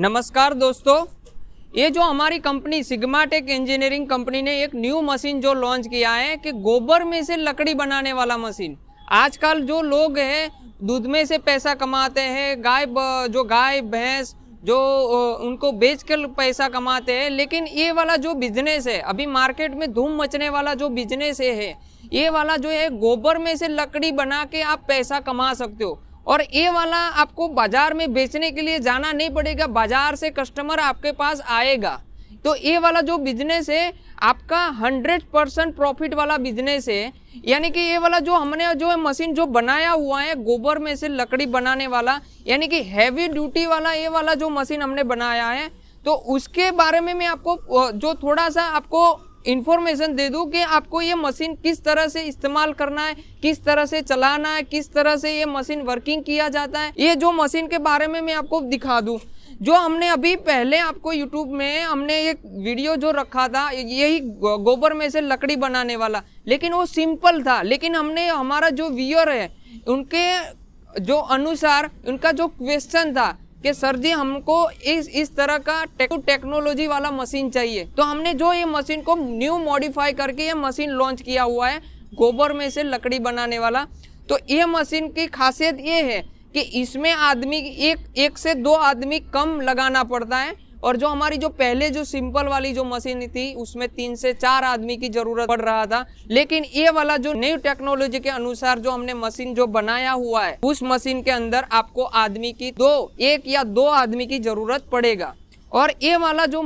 नमस्कार दोस्तों, ये जो हमारी company Sigma tech engineering company ने एक न्यू मशीन जो लॉन्च किया है कि गोबर में से लकड़ी बनाने वाला मशीन। आजकल जो लोग हैं दूध में से पैसा कमाते हैं, गाय भैंस जो उनको बेच कर पैसा कमाते हैं, लेकिन ये वाला जो बिजनेस है अभी मार्केट में धूम मचने वाला जो बिजनेस है ये वाला जो है गोबर में से लकड़ी बना के आप पैसा कमा सकते हो। और ये वाला आपको बाजार में बेचने के लिए जाना नहीं पड़ेगा, बाजार से कस्टमर आपके पास आएगा। तो ये वाला जो बिजनेस है आपका 100% प्रॉफिट वाला बिजनेस है। यानी कि ये वाला जो हमने जो मशीन जो बनाया हुआ है गोबर में से लकड़ी बनाने वाला, यानी कि हैवी ड्यूटी वाला ये वाला जो मशीन हमने बनाया है, तो उसके बारे में मैं आपको जो थोड़ा सा आपको इंफॉर्मेशन दे दूं कि आपको ये मशीन किस तरह से इस्तेमाल करना है, किस तरह से चलाना है, किस तरह से ये मशीन वर्किंग किया जाता है। ये जो मशीन के बारे में मैं आपको दिखा दूं, जो हमने अभी पहले आपको YouTube में हमने एक वीडियो जो रखा था यही गोबर में से लकड़ी बनाने वाला, लेकिन वो सिंपल था। लेकिन हमने हमारा जो व्यूअर है उनके जो अनुसार उनका जो क्वेश्चन था कि सर जी हमको इस तरह का टेक्नोलॉजी वाला मशीन चाहिए, तो हमने जो ये मशीन को न्यू मॉडिफाई करके ये मशीन लॉन्च किया हुआ है गोबर में से लकड़ी बनाने वाला। तो ये मशीन की खासियत ये है कि इसमें आदमी एक से दो आदमी कम लगाना पड़ता है, और जो हमारी जो पहले जो सिंपल वाली जो मशीन थी उसमें 3 से 4 आदमी की जरूरत पड़ रहा था। लेकिन ये वाला जो न्यू टेक्नोलॉजी के अनुसार जो हमने मशीन जो बनाया हुआ है उस मशीन के अंदर आपको आदमी की एक या दो आदमी की जरूरत पड़ेगा। और ये वाला जो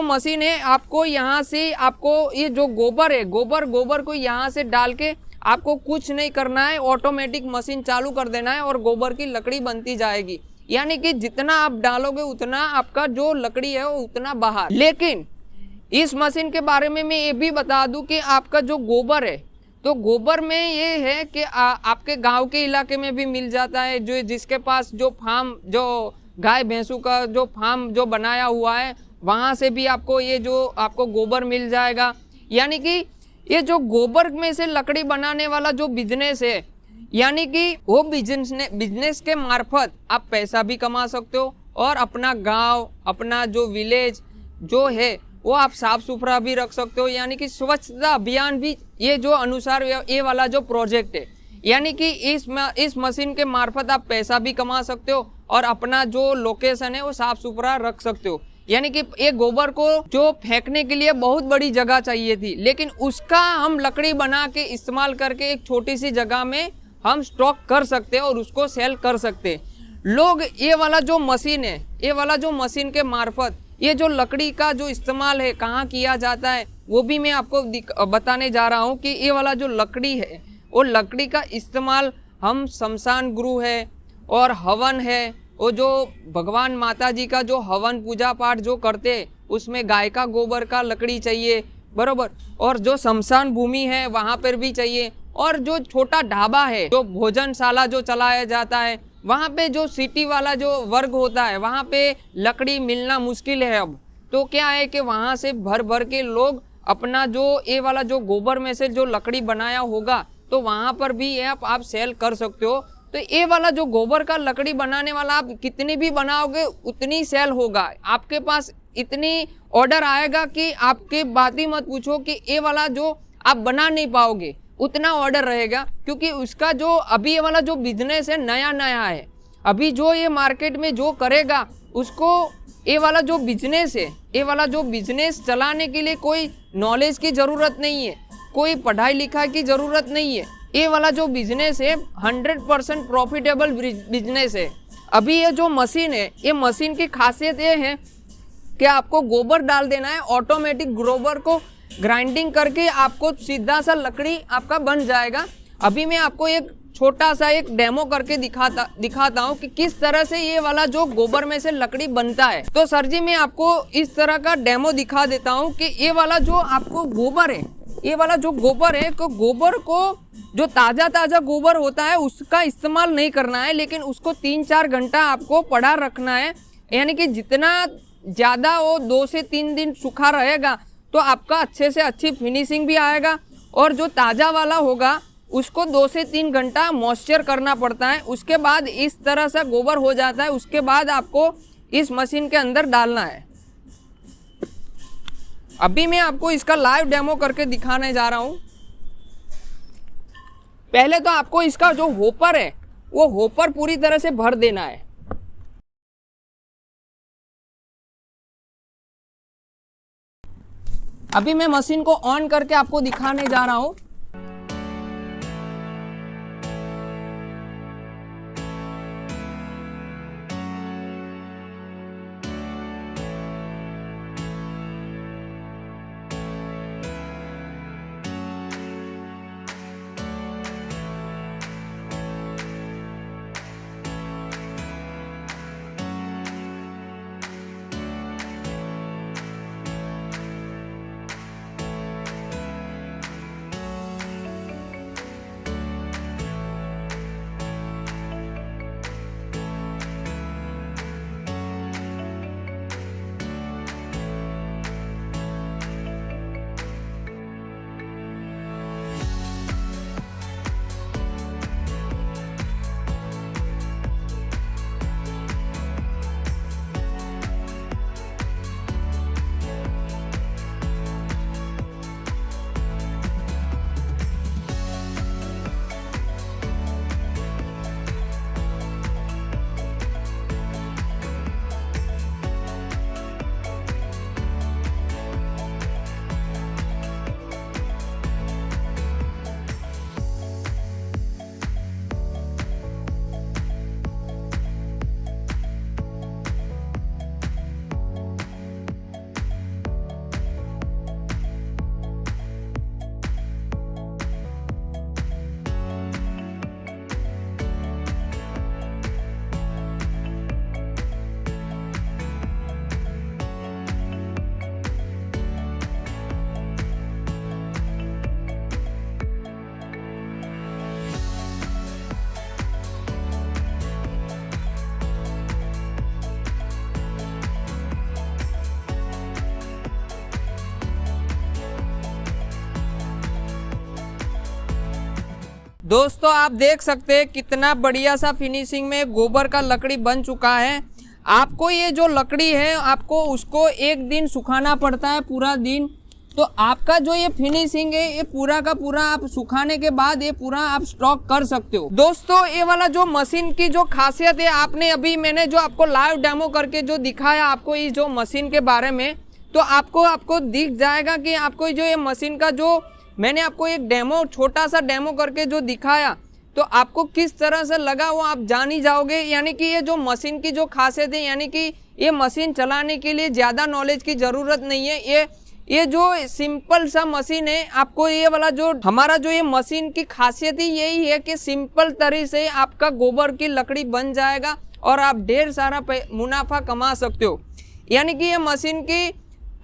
मशीन है आपको यहाँ से आपको ये जो गोबर है गोबर को यहाँ से डाल के आपको कुछ नहीं करना है, ऑटोमेटिक मशीन चालू कर देना है और गोबर की लकड़ी बनती जाएगी। यानी कि जितना आप डालोगे उतना आपका जो लकड़ी है वो उतना बाहर। लेकिन इस मशीन के बारे में मैं ये भी बता दूं कि आपका जो गोबर है, तो गोबर में ये है कि आपके गांव के इलाके में भी मिल जाता है, जो जिसके पास जो फार्म जो गाय भैंसों का जो फार्म जो बनाया हुआ है वहाँ से भी आपको ये जो आपको गोबर मिल जाएगा। यानी कि ये जो गोबर में से लकड़ी बनाने वाला जो बिजनेस है, यानी कि वो बिजनेस के मार्फत आप पैसा भी कमा सकते हो और अपना गांव अपना जो विलेज जो है वो आप साफ सुथरा भी रख सकते हो। यानी कि स्वच्छता अभियान भी ये जो अनुसार ये वाला जो प्रोजेक्ट है, यानी कि इस मशीन के मार्फत आप पैसा भी कमा सकते हो और अपना जो लोकेशन है वो साफ सुथरा रख सकते हो। यानी कि ये गोबर को जो फेंकने के लिए बहुत बड़ी जगह चाहिए थी, लेकिन उसका हम लकड़ी बना के इस्तेमाल करके एक छोटी सी जगह में हम स्टॉक कर सकते हैं और उसको सेल कर सकते हैं। लोग ये वाला जो मशीन है, ये वाला जो मशीन के मार्फत ये जो लकड़ी का जो इस्तेमाल है कहाँ किया जाता है वो भी मैं आपको बताने जा रहा हूँ कि ये वाला जो लकड़ी है वो लकड़ी का इस्तेमाल हम शमशान गृह है और हवन है, वो जो भगवान माता जी का जो हवन पूजा पाठ जो करते उसमें गाय का गोबर का लकड़ी चाहिए, बरोबर। और जो शमशान भूमि है वहाँ पर भी चाहिए, और जो छोटा ढाबा है जो भोजनशाला जो चलाया जाता है वहाँ पे जो सिटी वाला जो वर्ग होता है वहाँ पे लकड़ी मिलना मुश्किल है। अब तो क्या है कि वहाँ से भर के लोग अपना जो ये वाला जो गोबर में से जो लकड़ी बनाया होगा तो वहाँ पर भी आप सेल कर सकते हो। तो ये वाला जो गोबर का लकड़ी बनाने वाला आप कितनी भी बनाओगे उतनी सेल होगा, आपके पास इतनी ऑर्डर आएगा कि आपके बात ही मत पूछो कि ये वाला जो आप बना नहीं पाओगे, उतना ऑर्डर रहेगा। क्योंकि उसका जो अभी ये वाला जो बिजनेस है नया है, अभी जो ये मार्केट में जो करेगा उसको ये वाला जो बिजनेस है, ये वाला जो बिजनेस चलाने के लिए कोई नॉलेज की ज़रूरत नहीं है, कोई पढ़ाई लिखाई की ज़रूरत नहीं है। ये वाला जो बिजनेस है 100% प्रॉफिटेबल बिजनेस है। अभी ये जो मशीन है, ये मशीन की खासियत ये है कि आपको गोबर डाल देना है, ऑटोमेटिक गोबर को ग्राइंडिंग करके आपको सीधा सा लकड़ी आपका बन जाएगा। अभी मैं आपको एक छोटा सा एक डेमो करके दिखाता हूँ कि किस तरह से ये वाला जो गोबर में से लकड़ी बनता है। तो सर जी मैं आपको इस तरह का डेमो दिखा देता हूँ कि ये वाला जो आपको गोबर है, ये वाला जो गोबर है तो गोबर को जो ताज़ा गोबर होता है उसका इस्तेमाल नहीं करना है, लेकिन उसको 3-4 घंटा आपको पड़ा रखना है। यानी कि जितना ज़्यादा वो 2 से 3 दिन सूखा रहेगा तो आपका अच्छे से अच्छी फिनिशिंग भी आएगा, और जो ताज़ा वाला होगा उसको 2 से 3 घंटा मॉइस्चर करना पड़ता है। उसके बाद इस तरह से गोबर हो जाता है। उसके बाद आपको इस मशीन के अंदर डालना है। अभी मैं आपको इसका लाइव डेमो करके दिखाने जा रहा हूं। पहले तो आपको इसका जो होपर है वो होपर पूरी तरह से भर देना है। अभी मैं मशीन को ऑन करके आपको दिखाने जा रहा हूं। दोस्तों आप देख सकते हैं कितना बढ़िया सा फिनिशिंग में गोबर का लकड़ी बन चुका है। आपको ये जो लकड़ी है आपको उसको एक दिन सुखाना पड़ता है, पूरा दिन। तो आपका जो ये फिनिशिंग है ये पूरा का पूरा आप सुखाने के बाद ये पूरा आप स्टॉक कर सकते हो। दोस्तों ये वाला जो मशीन की जो खासियत है, आपने अभी मैंने जो आपको लाइव डेमो करके जो दिखाया आपको इस जो मशीन के बारे में, तो आपको दिख जाएगा कि आपको जो ये मशीन का जो मैंने आपको एक डेमो छोटा सा डेमो करके जो दिखाया तो आपको किस तरह से लगा वो आप जान ही जाओगे। यानी कि ये जो मशीन की जो खासियत है, यानी कि ये मशीन चलाने के लिए ज़्यादा नॉलेज की ज़रूरत नहीं है। ये जो सिंपल सा मशीन है, आपको ये वाला जो हमारा जो ये मशीन की खासियत ही यही है कि सिंपल तरीके से आपका गोबर की लकड़ी बन जाएगा और आप ढेर सारा मुनाफा कमा सकते हो। यानी कि ये मशीन की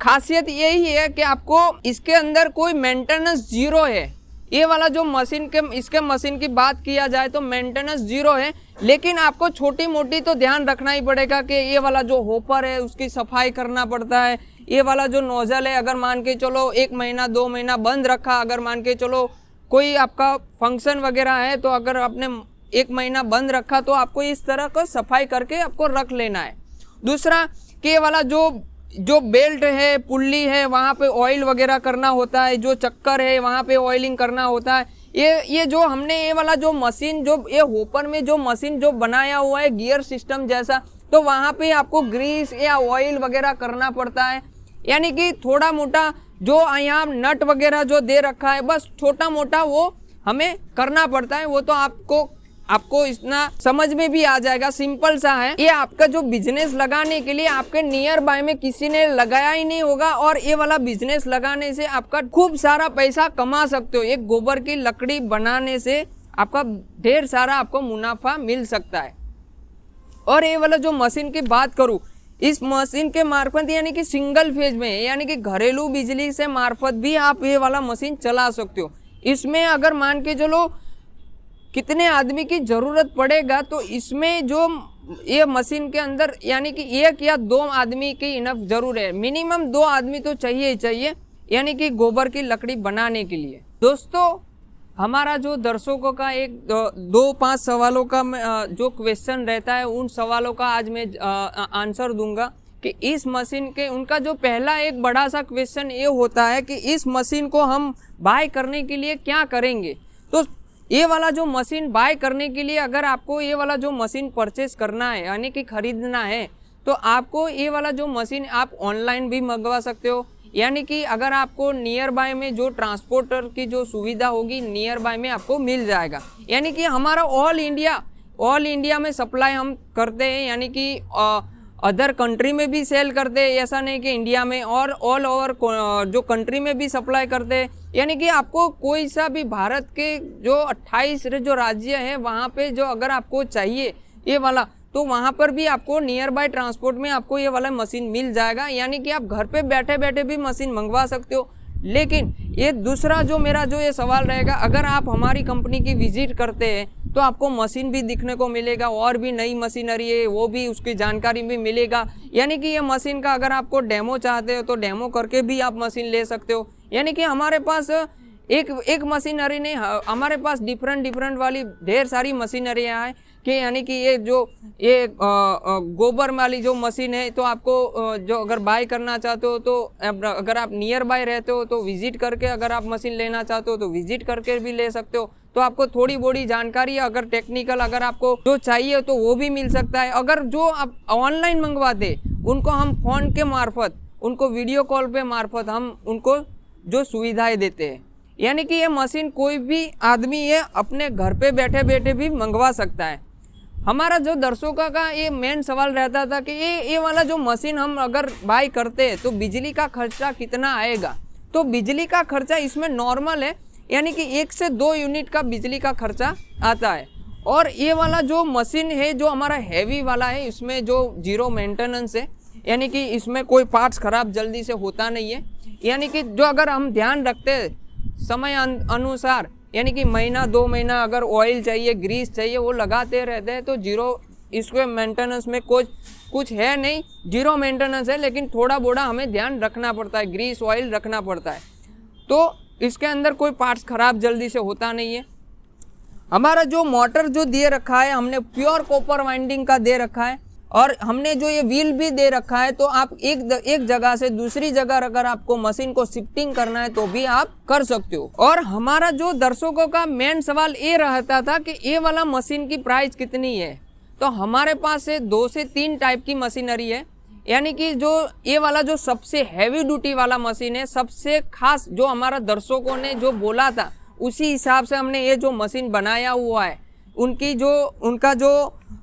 खासियत यही है कि आपको इसके अंदर कोई मेंटेनेंस जीरो है। ये वाला जो इसके मशीन की बात किया जाए तो मेंटेनेंस जीरो है, लेकिन आपको छोटी मोटी तो ध्यान रखना ही पड़ेगा कि ये वाला जो होपर है उसकी सफाई करना पड़ता है। ये वाला जो नोजल है अगर मान के चलो 1 महीना 2 महीना बंद रखा, अगर मान के चलो कोई आपका फंक्शन वगैरह है तो अगर आपने 1 महीना बंद रखा तो आपको इस तरह का सफाई करके आपको रख लेना है। दूसरा कि ये वाला जो बेल्ट है, पुल्ली है, वहाँ पे ऑयल वगैरह करना होता है, जो चक्कर है वहाँ पे ऑयलिंग करना होता है। ये जो हमने ये वाला जो मशीन जो ये होपर में जो मशीन जो बनाया हुआ है गियर सिस्टम जैसा, तो वहाँ पे आपको ग्रीस या ऑयल वगैरह करना पड़ता है। यानी कि थोड़ा मोटा जो यहाँ नट वगैरह जो दे रखा है बस छोटा मोटा वो हमें करना पड़ता है। वो तो आपको इतना समझ में भी आ जाएगा, सिंपल सा है। ये आपका जो बिजनेस लगाने के लिए आपके नियर बाय में किसी ने लगाया ही नहीं होगा और ये वाला बिजनेस लगाने से आपका खूब सारा पैसा कमा सकते हो। एक गोबर की लकड़ी बनाने से आपका ढेर सारा आपको मुनाफा मिल सकता है। और ये वाला जो मशीन की बात करूं, इस मशीन के मार्फत यानी कि सिंगल फेज में यानी कि घरेलू बिजली से मार्फत भी आप ये वाला मशीन चला सकते हो। इसमें अगर मान के चलो कितने आदमी की ज़रूरत पड़ेगा तो इसमें जो ये मशीन के अंदर यानी कि 1 या 2 आदमी की इनफ जरूर है। मिनिमम 2 आदमी तो चाहिए ही चाहिए, यानी कि गोबर की लकड़ी बनाने के लिए। दोस्तों हमारा जो दर्शकों का एक दो पांच सवालों का जो क्वेश्चन रहता है, उन सवालों का आज मैं आंसर दूंगा कि इस मशीन के उनका जो पहला एक बड़ा सा क्वेश्चन ये होता है कि इस मशीन को हम बाय करने के लिए क्या करेंगे। तो ये वाला जो मशीन बाय करने के लिए अगर आपको ये वाला जो मशीन परचेस करना है यानी कि खरीदना है, तो आपको ये वाला जो मशीन आप ऑनलाइन भी मंगवा सकते हो, यानी कि अगर आपको नियर बाय में जो ट्रांसपोर्टर की जो सुविधा होगी नियर बाय में आपको मिल जाएगा। यानी कि हमारा ऑल इंडिया में सप्लाई हम करते हैं, यानी कि अदर कंट्री में भी सेल करते हैं, ऐसा नहीं कि इंडिया में, और ऑल ओवर जो कंट्री में भी सप्लाई करते हैं। यानी कि आपको कोई सा भी भारत के जो 28 जो राज्य हैं वहाँ पे जो अगर आपको चाहिए ये वाला, तो वहाँ पर भी आपको नियर बाय ट्रांसपोर्ट में आपको ये वाला मशीन मिल जाएगा। यानी कि आप घर पे बैठे बैठे भी मशीन मंगवा सकते हो। लेकिन ये दूसरा जो मेरा जो ये सवाल रहेगा, अगर आप हमारी कंपनी की विजिट करते हैं तो आपको मशीन भी दिखने को मिलेगा, और भी नई मशीनरी है वो भी उसकी जानकारी भी मिलेगा। यानी कि ये मशीन का अगर आपको डेमो चाहते हो तो डेमो करके भी आप मशीन ले सकते हो। यानी कि हमारे पास एक मशीनरी नहीं, हमारे पास डिफरेंट वाली ढेर सारी मशीनरियाँ हैं कि यानी कि ये गोबर वाली जो मशीन है, तो आपको जो अगर बाय करना चाहते हो तो अगर आप नियर बाय रहते हो तो विजिट करके, अगर आप मशीन लेना चाहते हो तो विजिट करके भी ले सकते हो। तो आपको थोड़ी बड़ी जानकारी अगर टेक्निकल अगर आपको जो चाहिए तो वो भी मिल सकता है। अगर जो आप ऑनलाइन मंगवाते उनको हम फ़ोन के मार्फत, उनको वीडियो कॉल पे मार्फत हम उनको जो सुविधाएं देते हैं। यानी कि ये मशीन कोई भी आदमी ये अपने घर पे बैठे बैठे भी मंगवा सकता है। हमारा जो दर्शकों का ये मेन सवाल रहता था कि ये वाला जो मशीन हम अगर बाय करते हैं तो बिजली का खर्चा कितना आएगा। तो बिजली का खर्चा इसमें नॉर्मल है, यानी कि 1 से 2 यूनिट का बिजली का खर्चा आता है। और ये वाला जो मशीन है जो हमारा हैवी वाला है, इसमें जो जीरो मेंटेनेंस है, यानी कि इसमें कोई पार्ट्स खराब जल्दी से होता नहीं है। यानी कि जो अगर हम ध्यान रखते हैं समय अनुसार, यानी कि महीना 2 महीना अगर ऑयल चाहिए, ग्रीस चाहिए, वो लगाते रहते हैं, तो जीरो इसके मेंटेनेंस में कुछ है नहीं, जीरो मेंटेनेंस है। लेकिन थोड़ा बोड़ा हमें ध्यान रखना पड़ता है, ग्रीस ऑयल रखना पड़ता है। तो इसके अंदर कोई पार्ट्स खराब जल्दी से होता नहीं है। हमारा जो मोटर जो दे रखा है हमने प्योर कॉपर वाइंडिंग का दे रखा है, और हमने जो ये व्हील भी दे रखा है, तो आप एक जगह से दूसरी जगह अगर आपको मशीन को शिफ्टिंग करना है तो भी आप कर सकते हो। और हमारा जो दर्शकों का मेन सवाल ये रहता था कि ये वाला मशीन की प्राइस कितनी है। तो हमारे पास से 2 से 3 टाइप की मशीनरी है। यानी कि जो ये वाला जो सबसे हैवी ड्यूटी वाला मशीन है, सबसे खास जो हमारा दर्शकों ने जो बोला था उसी हिसाब से हमने ये जो मशीन बनाया हुआ है। उनका जो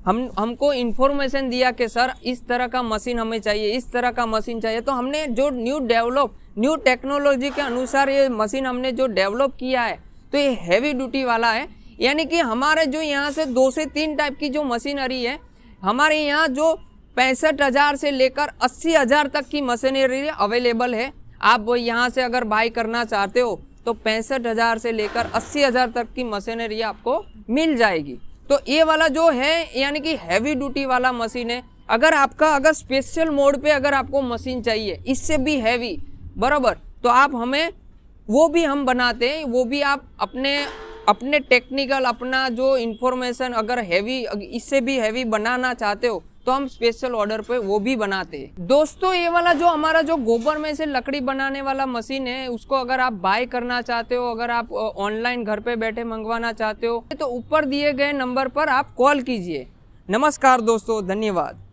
हमको इन्फॉर्मेशन दिया कि सर इस तरह का मशीन हमें चाहिए, इस तरह का मशीन चाहिए, तो हमने जो न्यू टेक्नोलॉजी के अनुसार ये मशीन हमने जो डेवलप किया है, तो ये हैवी ड्यूटी वाला है। यानी कि हमारे जो यहाँ से 2 से 3 टाइप की जो मशीनरी है, हमारे यहाँ जो 65,000 से लेकर 80,000 तक की मशीनरी अवेलेबल है। आप यहाँ से अगर बाय करना चाहते हो तो 65,000 से लेकर 80,000 तक की मशीनरी आपको मिल जाएगी। तो ये वाला जो है यानी कि हैवी ड्यूटी वाला मशीन है। अगर स्पेशल मोड पे अगर आपको मशीन चाहिए इससे भी हैवी बराबर, तो आप हमें वो भी हम बनाते हैं, वो भी आप अपने टेक्निकल अपना जो इन्फॉर्मेशन अगर हैवी इससे भी हैवी बनाना चाहते हो तो हम स्पेशल ऑर्डर पे वो भी बनाते हैं। दोस्तों ये वाला जो हमारा जो गोबर में से लकड़ी बनाने वाला मशीन है, उसको अगर आप बाय करना चाहते हो, अगर आप ऑनलाइन घर पे बैठे मंगवाना चाहते हो, तो ऊपर दिए गए नंबर पर आप कॉल कीजिए। नमस्कार दोस्तों, धन्यवाद।